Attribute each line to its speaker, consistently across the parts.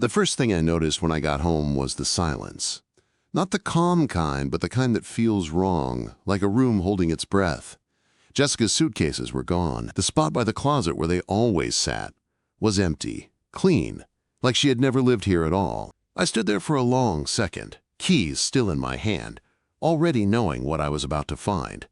Speaker 1: The first thing I noticed when I got home was the silence. Not the calm kind, but the kind that feels wrong, like a room holding its breath. Jessica's suitcases were gone. The spot by the closet where they always sat was empty, clean, like she had never lived here at all. I stood there for a long second, keys still in my hand, already knowing what I was about to find.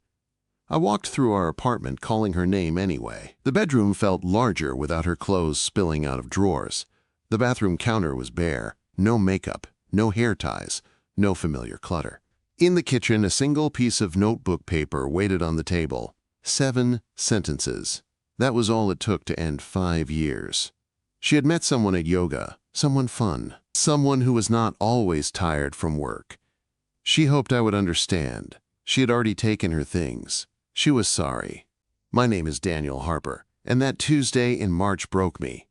Speaker 1: I walked through our apartment calling her name anyway. The bedroom felt larger without her clothes spilling out of drawers. The bathroom counter was bare, no makeup, no hair ties, no familiar clutter. In the kitchen, a single piece of notebook paper waited on the table. 7 sentences. That was all it took to end 5 years. She had met someone at yoga, someone fun, someone who was not always tired from work. She hoped I would understand. She had already taken her things. She was sorry. My name is Daniel Harper, and that Tuesday in March broke me.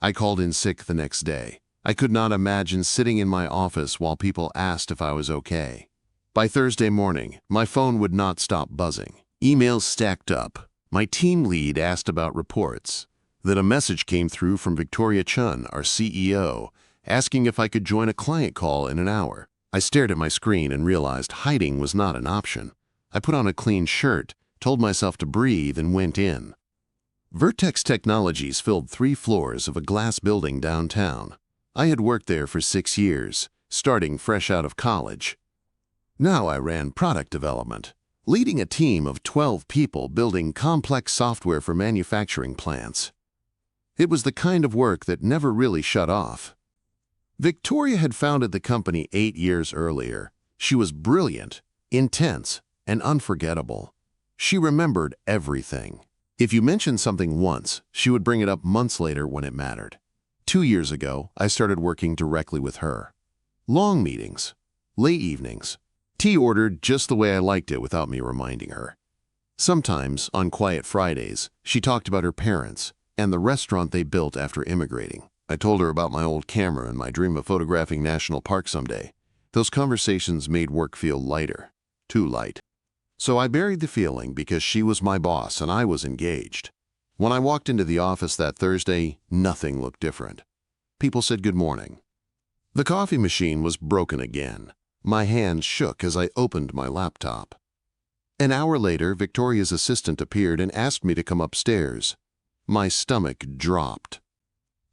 Speaker 1: I called in sick the next day. I could not imagine sitting in my office while people asked if I was okay. By Thursday morning, my phone would not stop buzzing. Emails stacked up. My team lead asked about reports. Then a message came through from Victoria Chun, our CEO, asking if I could join a client call in an hour. I stared at my screen and realized hiding was not an option. I put on a clean shirt, told myself to breathe, and went in. Vertex Technologies filled 3 floors of a glass building downtown. I had worked there for 6 years, starting fresh out of college. Now I ran product development, leading a team of 12 people building complex software for manufacturing plants. It was the kind of work that never really shut off. Victoria had founded the company 8 years earlier. She was brilliant, intense, and unforgettable. She remembered everything. If you mentioned something once, she would bring it up months later when it mattered. 2 years ago, I started working directly with her. Long meetings, late evenings, tea ordered just the way I liked it without me reminding her. Sometimes, on quiet Fridays, she talked about her parents and the restaurant they built after immigrating. I told her about my old camera and my dream of photographing national parks someday. Those conversations made work feel lighter, too light. So I buried the feeling because she was my boss and I was engaged. When I walked into the office that Thursday, nothing looked different. People said good morning. The coffee machine was broken again. My hands shook as I opened my laptop. An hour later, Victoria's assistant appeared and asked me to come upstairs. My stomach dropped.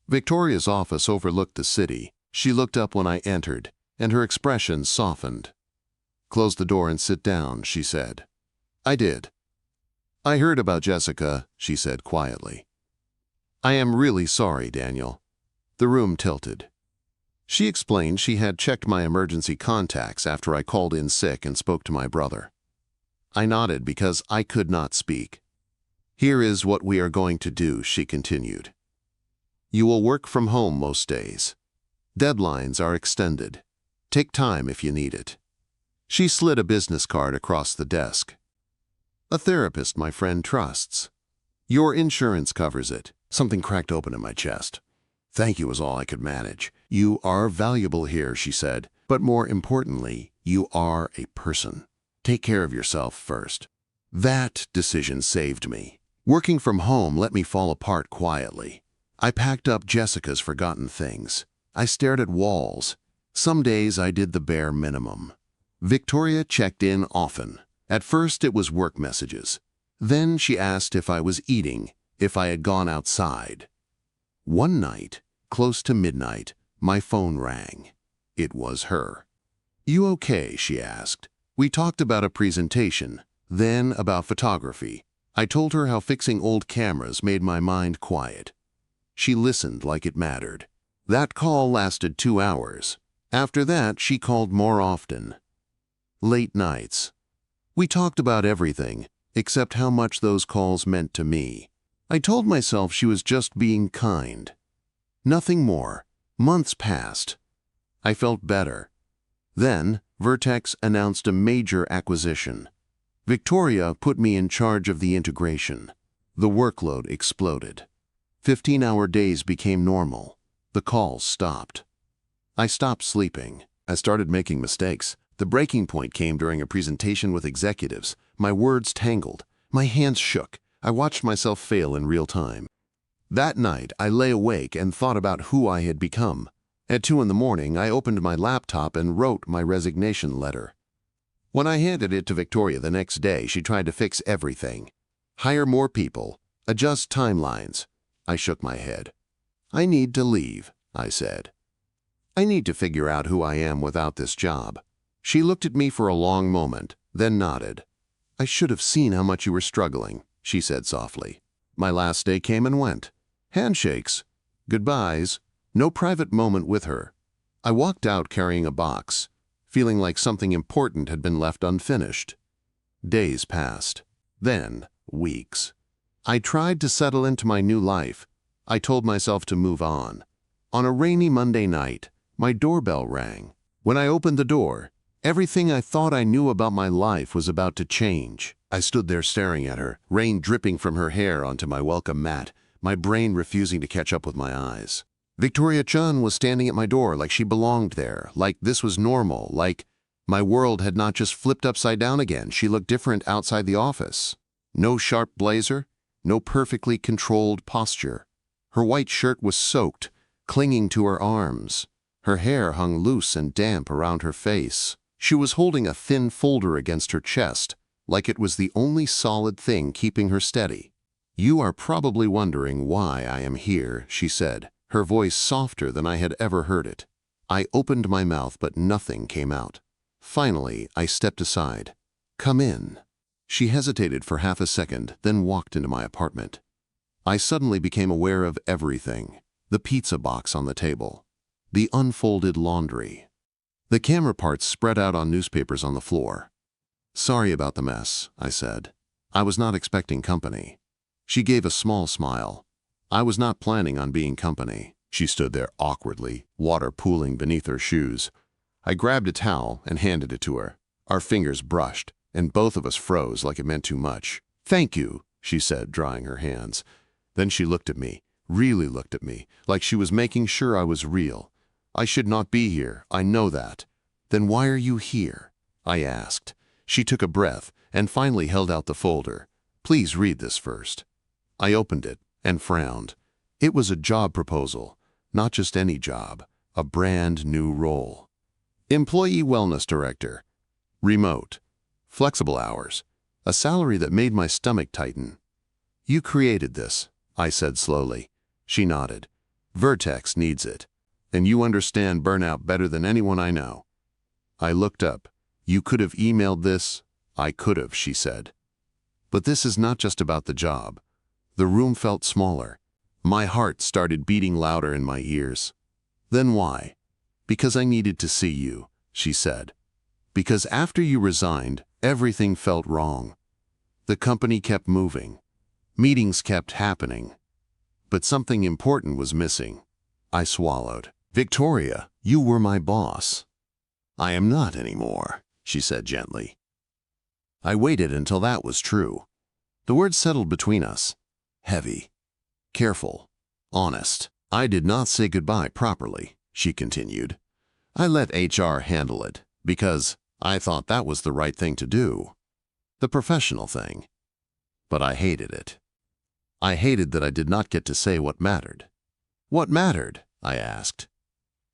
Speaker 1: Victoria's office overlooked the city. She looked up when I entered, and her expression softened. "Close the door and sit down," she said. I did. "I heard about Jessica," she said quietly. "I am really sorry, Daniel." The room tilted. She explained she had checked my emergency contacts after I called in sick and spoke to my brother. I nodded because I could not speak. "Here is what we are going to do," she continued. "You will work from home most days. Deadlines are extended. Take time if you need it." She slid a business card across the desk. "A therapist my friend trusts. Your insurance covers it." Something cracked open in my chest. "Thank you" was all I could manage. "You are valuable here," she said, "but more importantly, you are a person. Take care of yourself first." That decision saved me. Working from home let me fall apart quietly. I packed up Jessica's forgotten things. I stared at walls. Some days I did the bare minimum. Victoria checked in often. At first it was work messages. Then she asked if I was eating, if I had gone outside. One night, close to midnight, my phone rang. It was her. "You okay?" she asked. We talked about a presentation, then about photography. I told her how fixing old cameras made my mind quiet. She listened like it mattered. That call lasted 2 hours. After that, she called more often. Late nights. We talked about everything, except how much those calls meant to me. I told myself she was just being kind. Nothing more. Months passed. I felt better. Then, Vertex announced a major acquisition. Victoria put me in charge of the integration. The workload exploded. 15-hour days became normal. The calls stopped. I stopped sleeping. I started making mistakes. The breaking point came during a presentation with executives. My words tangled. My hands shook. I watched myself fail in real time. That night, I lay awake and thought about who I had become. At 2 in the morning, I opened my laptop and wrote my resignation letter. When I handed it to Victoria the next day, she tried to fix everything. Hire more people. Adjust timelines. I shook my head. I need to leave, I said. I need to figure out who I am without this job. She looked at me for a long moment, then nodded. I should have seen how much you were struggling, she said softly. My last day came and went. Handshakes. Goodbyes. No private moment with her. I walked out carrying a box, feeling like something important had been left unfinished. Days passed. Then, weeks. I tried to settle into my new life. I told myself to move on. On a rainy Monday night, my doorbell rang. When I opened the door, everything I thought I knew about my life was about to change. I stood there staring at her, rain dripping from her hair onto my welcome mat, my brain refusing to catch up with my eyes. Victoria Chun was standing at my door like she belonged there, like this was normal, like my world had not just flipped upside down again. She looked different outside the office. No sharp blazer, no perfectly controlled posture. Her white shirt was soaked, clinging to her arms. Her hair hung loose and damp around her face. She was holding a thin folder against her chest, like it was the only solid thing keeping her steady. You are probably wondering why I am here, she said, her voice softer than I had ever heard it. I opened my mouth, but nothing came out. Finally, I stepped aside. Come in. She hesitated for half a second, then walked into my apartment. I suddenly became aware of everything. The pizza box on the table. The unfolded laundry. The camera parts spread out on newspapers on the floor. Sorry about the mess, I said. I was not expecting company. She gave a small smile. I was not planning on being company. She stood there awkwardly, water pooling beneath her shoes. I grabbed a towel and handed it to her. Our fingers brushed, and both of us froze like it meant too much. Thank you, she said, drying her hands. Then she looked at me, really looked at me, like she was making sure I was real. I should not be here, I know that. Then why are you here? I asked. She took a breath and finally held out the folder. Please read this first. I opened it and frowned. It was a job proposal, not just any job, a brand new role. Employee Wellness Director. Remote. Flexible hours. A salary that made my stomach tighten. You created this, I said slowly. She nodded. Vertex needs it. And you understand burnout better than anyone I know. I looked up. You could have emailed this. I could have, she said. But this is not just about the job. The room felt smaller. My heart started beating louder in my ears. Then why? Because I needed to see you, she said. Because after you resigned, everything felt wrong. The company kept moving. Meetings kept happening. But something important was missing. I swallowed. Victoria, you were my boss. I am not anymore, she said gently. I waited until that was true. The words settled between us. Heavy. Careful. Honest. I did not say goodbye properly, she continued. I let HR handle it, because I thought that was the right thing to do. The professional thing. But I hated it. I hated that I did not get to say what mattered. What mattered? I asked.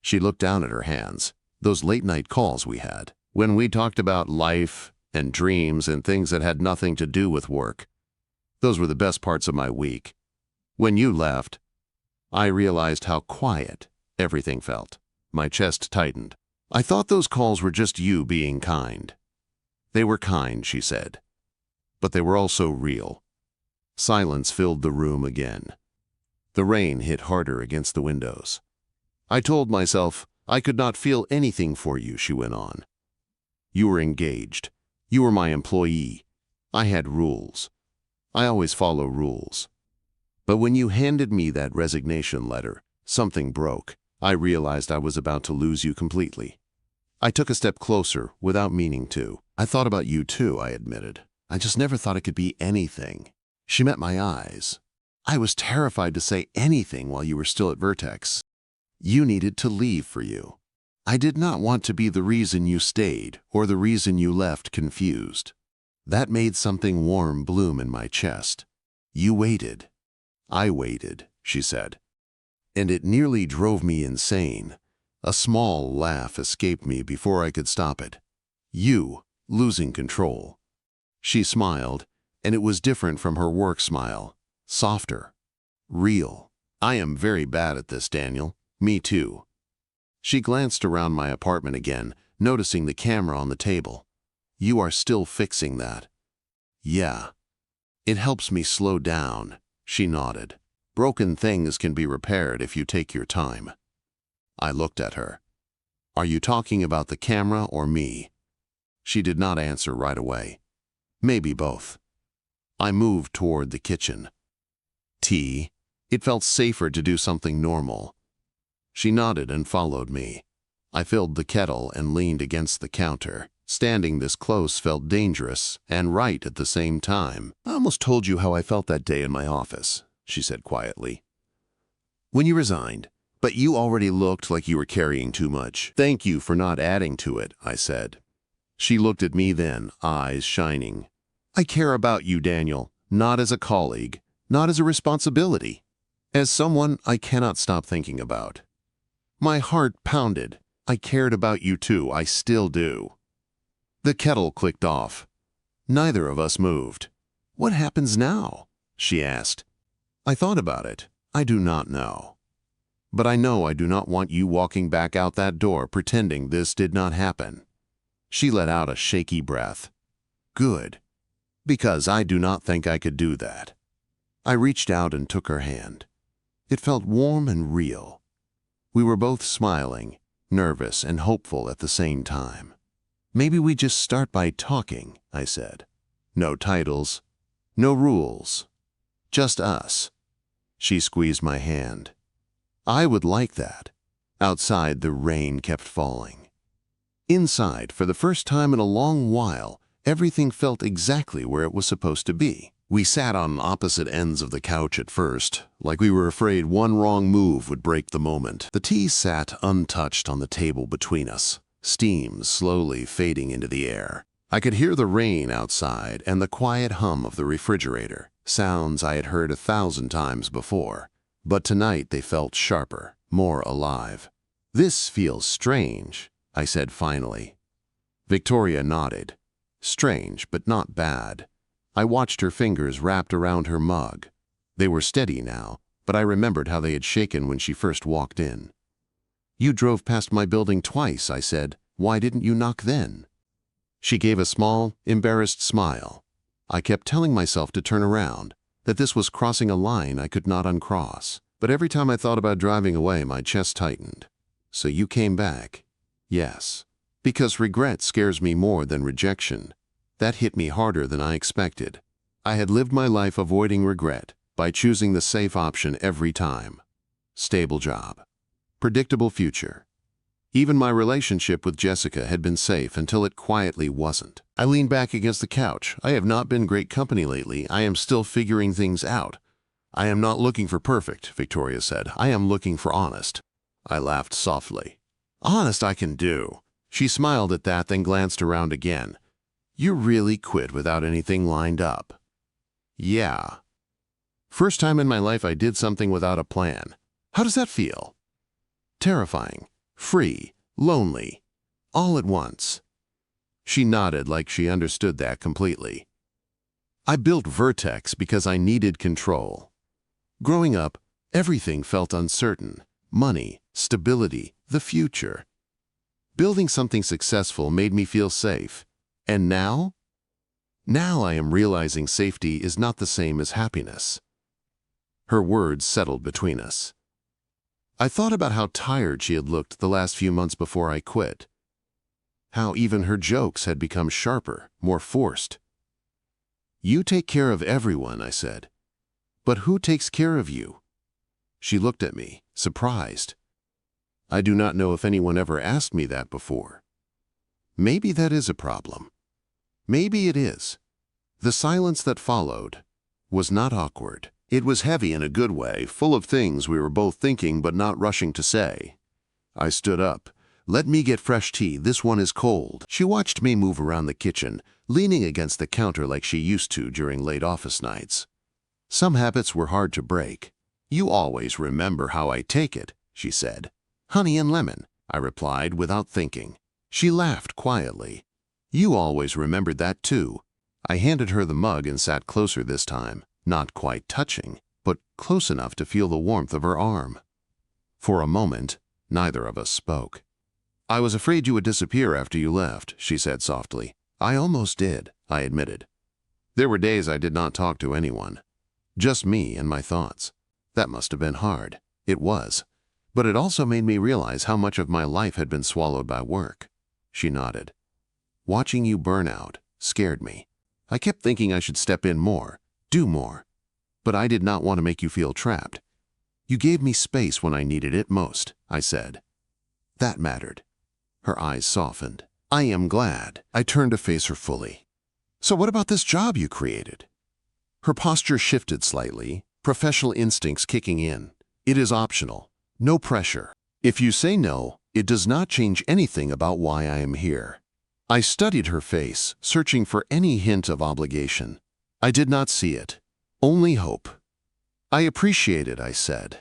Speaker 1: She looked down at her hands. Those late-night calls we had, when we talked about life and dreams and things that had nothing to do with work. Those were the best parts of my week. When you left, I realized how quiet everything felt. My chest tightened. I thought those calls were just you being kind. They were kind, she said. But they were also real. Silence filled the room again. The rain hit harder against the windows. I told myself I could not feel anything for you, she went on. You were engaged. You were my employee. I had rules. I always follow rules. But when you handed me that resignation letter, something broke. I realized I was about to lose you completely. I took a step closer without meaning to. I thought about you too, I admitted. I just never thought it could be anything. She met my eyes. I was terrified to say anything while you were still at Vertex. You needed to leave for you. I did not want to be the reason you stayed or the reason you left confused. That made something warm bloom in my chest. You waited. I waited, she said. And it nearly drove me insane. A small laugh escaped me before I could stop it. You, losing control. She smiled, and it was different from her work smile. Softer. Real. I am very bad at this, Daniel. Me too. She glanced around my apartment again, noticing the camera on the table. You are still fixing that. Yeah. It helps me slow down. She nodded. Broken things can be repaired if you take your time. I looked at her. Are you talking about the camera or me? She did not answer right away. Maybe both. I moved toward the kitchen. Tea. It felt safer to do something normal. She nodded and followed me. I filled the kettle and leaned against the counter. Standing this close felt dangerous and right at the same time. I almost told you how I felt that day in my office, she said quietly. When you resigned, but you already looked like you were carrying too much. Thank you for not adding to it, I said. She looked at me then, eyes shining. I care about you, Daniel, not as a colleague, not as a responsibility, as someone I cannot stop thinking about. My heart pounded. I cared about you too, I still do. The kettle clicked off. Neither of us moved. What happens now? She asked. I thought about it. I do not know. But I know I do not want you walking back out that door pretending this did not happen. She let out a shaky breath. Good. Because I do not think I could do that. I reached out and took her hand. It felt warm and real. We were both smiling, nervous and hopeful at the same time. Maybe we just start by talking, I said. No titles, no rules, just us. She squeezed my hand. I would like that. Outside, the rain kept falling. Inside, for the first time in a long while, everything felt exactly where it was supposed to be. We sat on opposite ends of the couch at first, like we were afraid one wrong move would break the moment. The tea sat untouched on the table between us, steam slowly fading into the air. I could hear the rain outside and the quiet hum of the refrigerator, sounds I had heard 1,000 times before. But tonight they felt sharper, more alive. This feels strange, I said finally. Victoria nodded. Strange, but not bad. I watched her fingers wrapped around her mug. They were steady now, but I remembered how they had shaken when she first walked in. You drove past my building twice, I said. Why didn't you knock then? She gave a small, embarrassed smile. I kept telling myself to turn around, that this was crossing a line I could not uncross. But every time I thought about driving away, my chest tightened. So you came back? Yes. Because regret scares me more than rejection. That hit me harder than I expected. I had lived my life avoiding regret by choosing the safe option every time. Stable job. Predictable future. Even my relationship with Jessica had been safe until it quietly wasn't. I leaned back against the couch. I have not been great company lately. I am still figuring things out. I am not looking for perfect, Victoria said. I am looking for honest. I laughed softly. Honest I can do. She smiled at that, then glanced around again. You really quit without anything lined up. Yeah. First time in my life I did something without a plan. How does that feel? Terrifying, free, lonely, all at once. She nodded like she understood that completely. I built Vertex because I needed control. Growing up, everything felt uncertain. Money, stability, the future. Building something successful made me feel safe. And now? Now I am realizing safety is not the same as happiness. Her words settled between us. I thought about how tired she had looked the last few months before I quit. How even her jokes had become sharper, more forced. You take care of everyone, I said. But who takes care of you? She looked at me, surprised. I do not know if anyone ever asked me that before. Maybe that is a problem. Maybe it is. The silence that followed was not awkward. It was heavy in a good way, full of things we were both thinking but not rushing to say. I stood up. Let me get fresh tea, this one is cold. She watched me move around the kitchen, leaning against the counter like she used to during late office nights. Some habits were hard to break. You always remember how I take it, she said. Honey and lemon. I replied without thinking. She laughed quietly. You always remembered that too. I handed her the mug and sat closer this time, not quite touching, but close enough to feel the warmth of her arm. For a moment, neither of us spoke. I was afraid you would disappear after you left, she said softly. I almost did, I admitted. There were days I did not talk to anyone. Just me and my thoughts. That must have been hard. It was. But it also made me realize how much of my life had been swallowed by work. She nodded. Watching you burn out scared me. I kept thinking I should step in more, do more. But I did not want to make you feel trapped. You gave me space when I needed it most, I said. That mattered. Her eyes softened. I am glad. I turned to face her fully. So what about this job you created? Her posture shifted slightly, professional instincts kicking in. It is optional. No pressure. If you say no, it does not change anything about why I am here. I studied her face, searching for any hint of obligation. I did not see it. Only hope. I appreciate it, I said.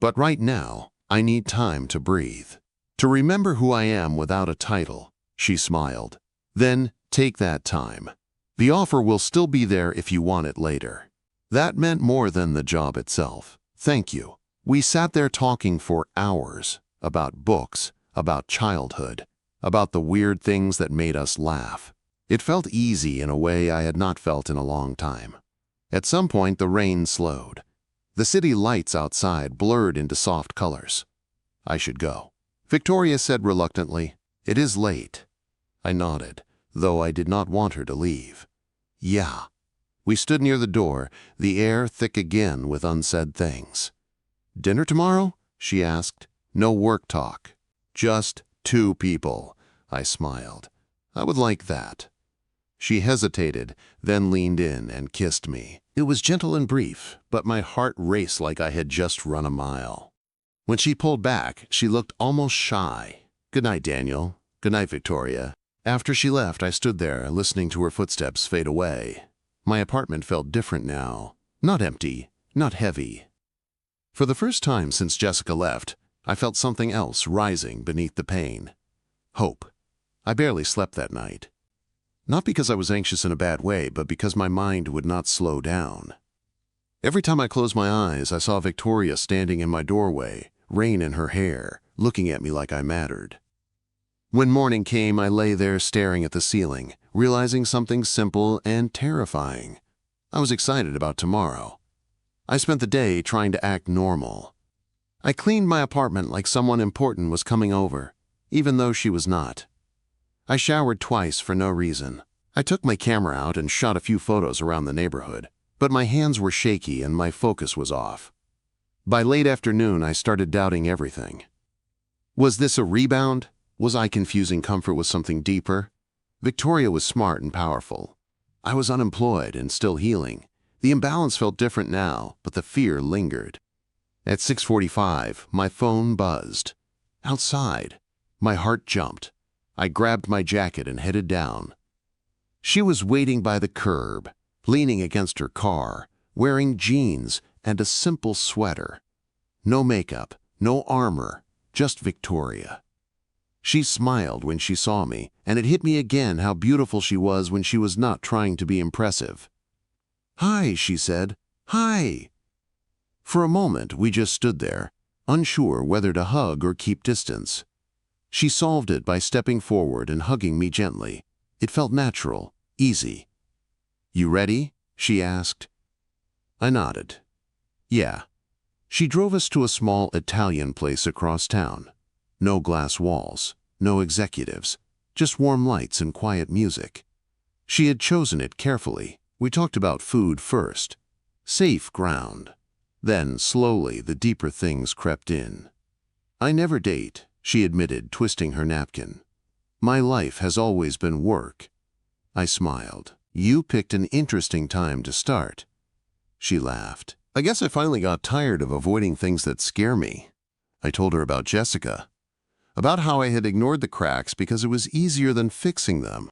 Speaker 1: But right now, I need time to breathe. To remember who I am without a title, she smiled. Then, take that time. The offer will still be there if you want it later. That meant more than the job itself. Thank you. We sat there talking for hours, about books, about childhood, about the weird things that made us laugh. It felt easy in a way I had not felt in a long time. At some point, the rain slowed. The city lights outside blurred into soft colors. I should go. Victoria said reluctantly, It is late. I nodded, though I did not want her to leave. Yeah. We stood near the door, the air thick again with unsaid things. Dinner tomorrow? She asked. No work talk. Just two people. I smiled. I would like that. She hesitated, then leaned in and kissed me. It was gentle and brief, but my heart raced like I had just run a mile. When she pulled back, she looked almost shy. Good night, Daniel. Good night, Victoria. After she left, I stood there, listening to her footsteps fade away. My apartment felt different now. Not empty, not heavy. For the first time since Jessica left, I felt something else rising beneath the pain. Hope. I barely slept that night. Not because I was anxious in a bad way, but because my mind would not slow down. Every time I closed my eyes, I saw Victoria standing in my doorway, rain in her hair, looking at me like I mattered. When morning came, I lay there staring at the ceiling, realizing something simple and terrifying. I was excited about tomorrow. I spent the day trying to act normal. I cleaned my apartment like someone important was coming over, even though she was not. I showered twice for no reason. I took my camera out and shot a few photos around the neighborhood, but my hands were shaky and my focus was off. By late afternoon, I started doubting everything. Was this a rebound? Was I confusing comfort with something deeper? Victoria was smart and powerful. I was unemployed and still healing. The imbalance felt different now, but the fear lingered. At 6:45, my phone buzzed. Outside. My heart jumped. I grabbed my jacket and headed down. She was waiting by the curb, leaning against her car, wearing jeans and a simple sweater. No makeup, no armor, just Victoria. She smiled when she saw me, and it hit me again how beautiful she was when she was not trying to be impressive. "Hi," she said. "Hi." For a moment, we just stood there, unsure whether to hug or keep distance. She solved it by stepping forward and hugging me gently. It felt natural, easy. "You ready?" she asked. I nodded. Yeah. She drove us to a small Italian place across town. No glass walls, no executives, just warm lights and quiet music. She had chosen it carefully. We talked about food first. Safe ground. Then, slowly, the deeper things crept in. "I never date," she admitted, twisting her napkin. "My life has always been work." I smiled. "You picked an interesting time to start." She laughed. "I guess I finally got tired of avoiding things that scare me." I told her about Jessica, about how I had ignored the cracks because it was easier than fixing them,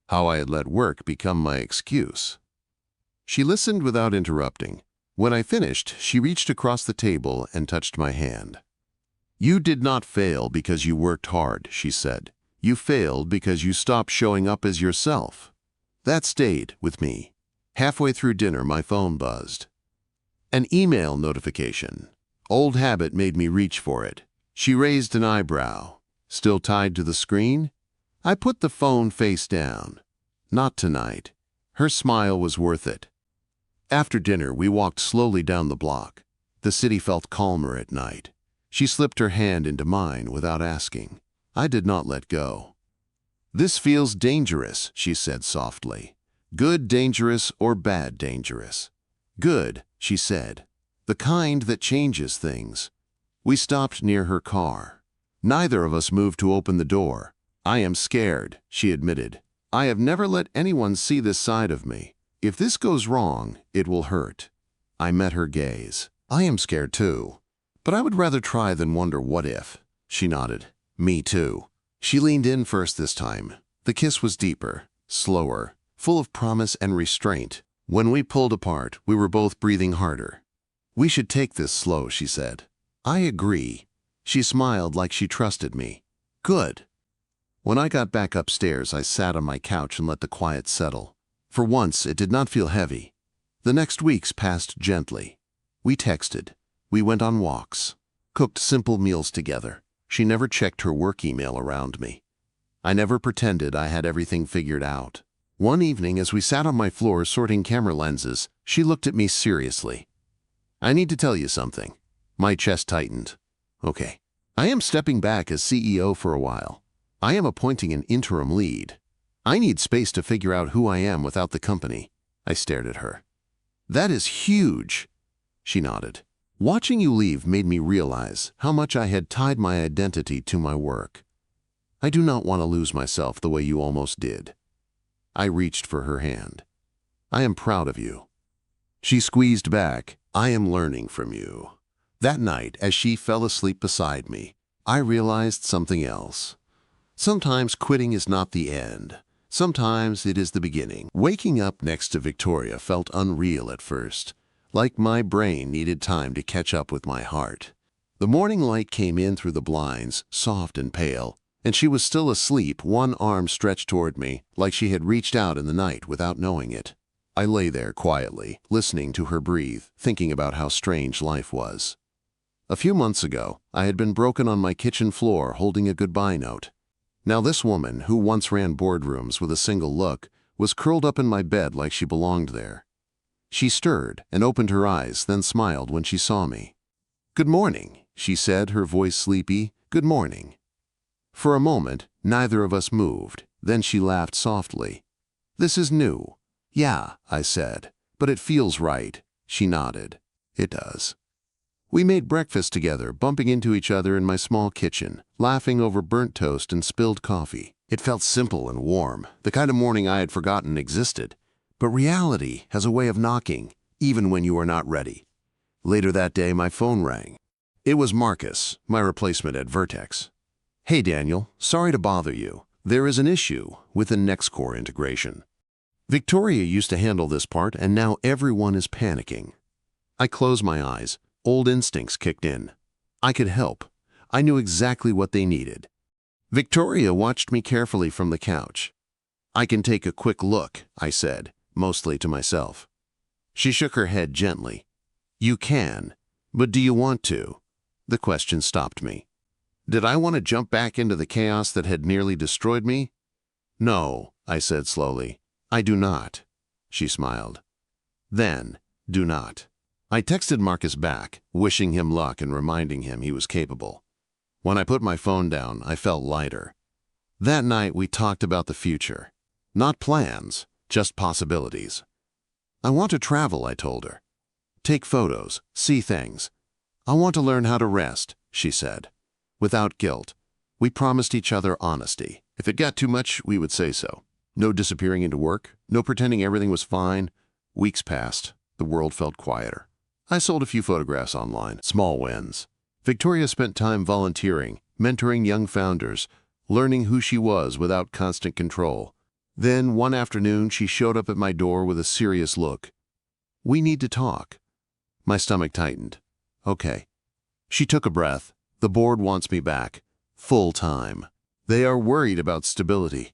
Speaker 1: how I had let work become my excuse. She listened without interrupting. When I finished, she reached across the table and touched my hand. "You did not fail because you worked hard," she said. "You failed because you stopped showing up as yourself." That stayed with me. Halfway through dinner, my phone buzzed. An email notification. Old habit made me reach for it. She raised an eyebrow. "Still tied to the screen?" I put the phone face down. "Not tonight." Her smile was worth it. After dinner, we walked slowly down the block. The city felt calmer at night. She slipped her hand into mine without asking. I did not let go. "This feels dangerous," she said softly. "Good dangerous or bad dangerous?" "Good," she said. "The kind that changes things." We stopped near her car. Neither of us moved to open the door. "I am scared," she admitted. "I have never let anyone see this side of me. If this goes wrong, it will hurt." I met her gaze. "I am scared too. But I would rather try than wonder what if." She nodded. "Me too." She leaned in first this time. The kiss was deeper, slower, full of promise and restraint. When we pulled apart, we were both breathing harder. "We should take this slow," she said. "I agree." She smiled like she trusted me. "Good." When I got back upstairs, I sat on my couch and let the quiet settle. For once, it did not feel heavy. The next weeks passed gently. We texted. We went on walks. Cooked simple meals together. She never checked her work email around me. I never pretended I had everything figured out. One evening, as we sat on my floor sorting camera lenses, she looked at me seriously. "I need to tell you something." My chest tightened. "Okay. I am stepping back as CEO for a while. I am appointing an interim lead. I need space to figure out who I am without the company." I stared at her. "That is huge." She nodded. "Watching you leave made me realize how much I had tied my identity to my work. I do not want to lose myself the way you almost did." I reached for her hand. "I am proud of you." She squeezed back. "I am learning from you." That night, as she fell asleep beside me, I realized something else. Sometimes quitting is not the end. Sometimes it is the beginning. Waking up next to Victoria felt unreal at first, like my brain needed time to catch up with my heart. The morning light came in through the blinds, soft and pale, and she was still asleep, one arm stretched toward me, like she had reached out in the night without knowing it. I lay there quietly, listening to her breathe, thinking about how strange life was. A few months ago, I had been broken on my kitchen floor holding a goodbye note. Now this woman, who once ran boardrooms with a single look, was curled up in my bed like she belonged there. She stirred and opened her eyes, then smiled when she saw me. "Good morning," she said, her voice sleepy. "Good morning." For a moment, neither of us moved. Then she laughed softly. "This is new." "Yeah," I said, "but it feels right." She nodded. "It does." We made breakfast together, bumping into each other in my small kitchen, laughing over burnt toast and spilled coffee. It felt simple and warm, the kind of morning I had forgotten existed. But reality has a way of knocking, even when you are not ready. Later that day, my phone rang. It was Marcus, my replacement at Vertex. "Hey Daniel, sorry to bother you. There is an issue with the NextCore integration. Victoria used to handle this part, and now everyone is panicking." I closed my eyes. Old instincts kicked in. I could help. I knew exactly what they needed. Victoria watched me carefully from the couch. "I can take a quick look," I said, mostly to myself. She shook her head gently. "You can, but do you want to?" The question stopped me. Did I want to jump back into the chaos that had nearly destroyed me? "No," I said slowly. "I do not." She smiled. "Then, do not." I texted Marcus back, wishing him luck and reminding him he was capable. When I put my phone down, I felt lighter. That night, we talked about the future. Not plans, just possibilities. "I want to travel," I told her. "Take photos, see things. I want to learn how to rest," she said. Without guilt, we promised each other honesty. If it got too much, we would say so. No disappearing into work, no pretending everything was fine. Weeks passed. The world felt quieter. I sold a few photographs online, small wins. Victoria spent time volunteering, mentoring young founders, learning who she was without constant control. Then, one afternoon, she showed up at my door with a serious look. "We need to talk." My stomach tightened. "Okay." She took a breath. The board wants me back, full time. They are worried about stability.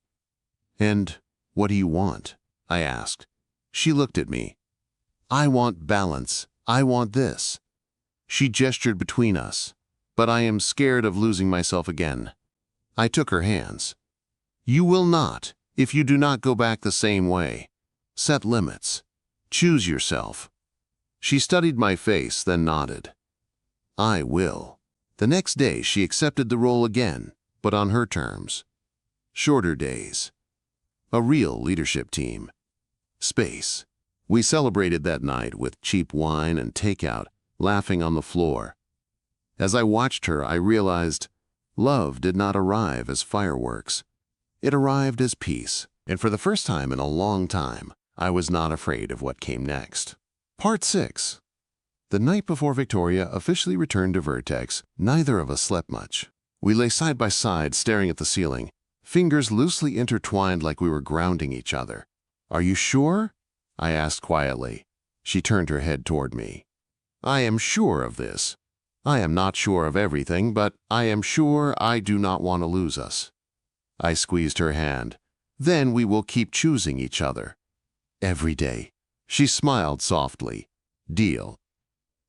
Speaker 1: And what do you want? I asked. She looked at me. I want balance. I want this. She gestured between us. But I am scared of losing myself again. I took her hands. You will not, if you do not go back the same way. Set limits. Choose yourself. She studied my face, then nodded. I will. The next day she accepted the role again, but on her terms. Shorter days. A real leadership team. Space. We celebrated that night with cheap wine and takeout, laughing on the floor. As I watched her, I realized love did not arrive as fireworks. It arrived as peace, and for the first time in a long time, I was not afraid of what came next. Part 6. The night before Victoria officially returned to Vertex, neither of us slept much. We lay side by side, staring at the ceiling, fingers loosely intertwined like we were grounding each other. Are you sure? I asked quietly. She turned her head toward me. I am sure of this. I am not sure of everything, but I am sure I do not want to lose us. I squeezed her hand. Then we will keep choosing each other. Every day. She smiled softly. Deal.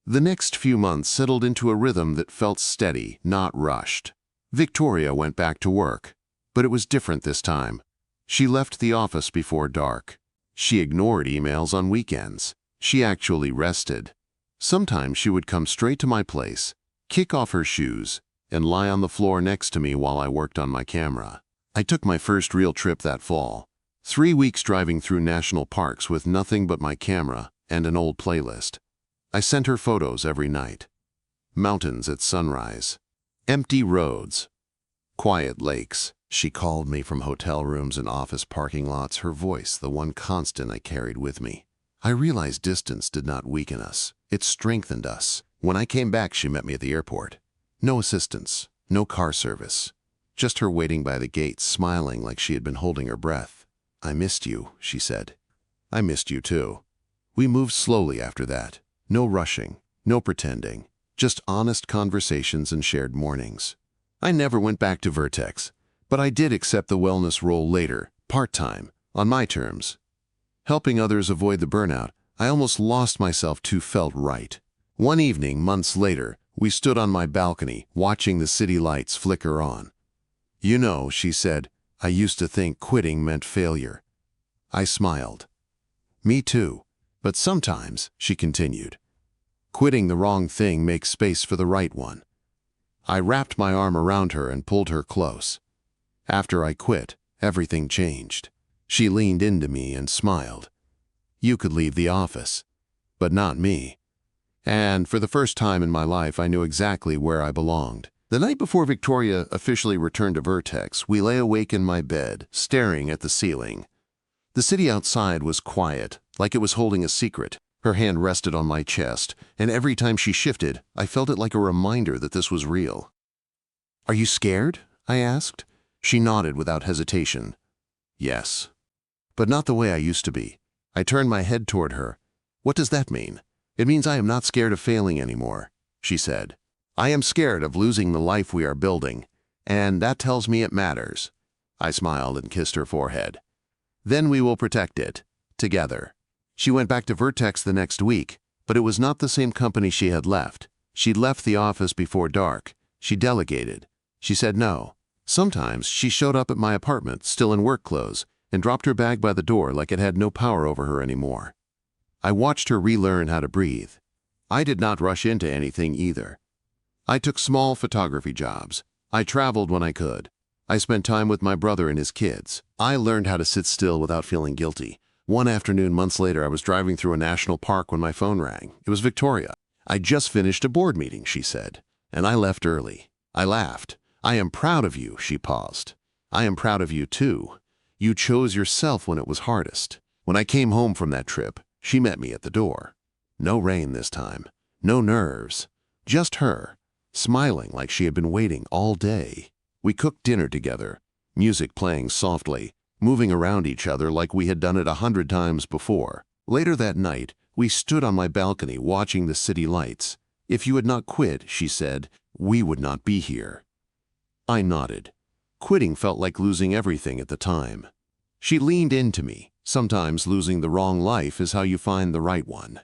Speaker 1: The next few months settled into a rhythm that felt steady, not rushed. Victoria went back to work, but it was different this time. She left the office before dark. She ignored emails on weekends. She actually rested. Sometimes she would come straight to my place, kick off her shoes, and lie on the floor next to me while I worked on my camera. I took my first real trip that fall. 3 weeks driving through national parks with nothing but my camera and an old playlist. I sent her photos every night. Mountains at sunrise. Empty roads. Quiet lakes. She called me from hotel rooms and office parking lots, her voice the one constant I carried with me. I realized distance did not weaken us. It strengthened us. When I came back, she met me at the airport. No assistance, no car service. Just her waiting by the gate, smiling like she had been holding her breath. I missed you, she said. I missed you too. We moved slowly after that. No rushing, no pretending, just honest conversations and shared mornings. I never went back to Vertex, but I did accept the wellness role later, part-time, on my terms. Helping others avoid the burnout, I almost lost myself to felt right. One evening, months later, we stood on my balcony, watching the city lights flicker on. You know, she said, I used to think quitting meant failure. I smiled. Me too. But sometimes, she continued, quitting the wrong thing makes space for the right one. I wrapped my arm around her and pulled her close. After I quit, everything changed. She leaned into me and smiled. You could leave the office, but not me. And for the first time in my life, I knew exactly where I belonged. The night before Victoria officially returned to Vertex, we lay awake in my bed, staring at the ceiling. The city outside was quiet, like it was holding a secret. Her hand rested on my chest, and every time she shifted, I felt it like a reminder that this was real. Are you scared? I asked. She nodded without hesitation. Yes. But not the way I used to be. I turned my head toward her. What does that mean? It means I am not scared of failing anymore, she said. I am scared of losing the life we are building, and that tells me it matters. I smiled and kissed her forehead. Then we will protect it, together. She went back to Vertex the next week, but it was not the same company she had left. She'd left the office before dark. She delegated. She said no. Sometimes she showed up at my apartment, still in work clothes, and dropped her bag by the door like it had no power over her anymore. I watched her relearn how to breathe. I did not rush into anything either. I took small photography jobs. I traveled when I could. I spent time with my brother and his kids. I learned how to sit still without feeling guilty. One afternoon, months later, I was driving through a national park when my phone rang. It was Victoria. I just finished a board meeting, she said, and I left early. I laughed. I am proud of you, she paused. I am proud of you too. You chose yourself when it was hardest. When I came home from that trip, she met me at the door. No rain this time. No nerves. Just her, smiling like she had been waiting all day. We cooked dinner together, music playing softly, moving around each other like we had done it 100 times before. Later that night, we stood on my balcony watching the city lights. If you had not quit, she said, we would not be here. I nodded. Quitting felt like losing everything at the time. She leaned into me. Sometimes losing the wrong life is how you find the right one.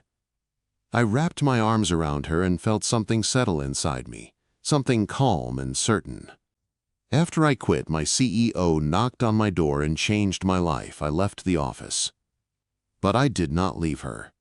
Speaker 1: I wrapped my arms around her and felt something settle inside me, something calm and certain. After I quit, my CEO knocked on my door and changed my life. I left the office. But I did not leave her.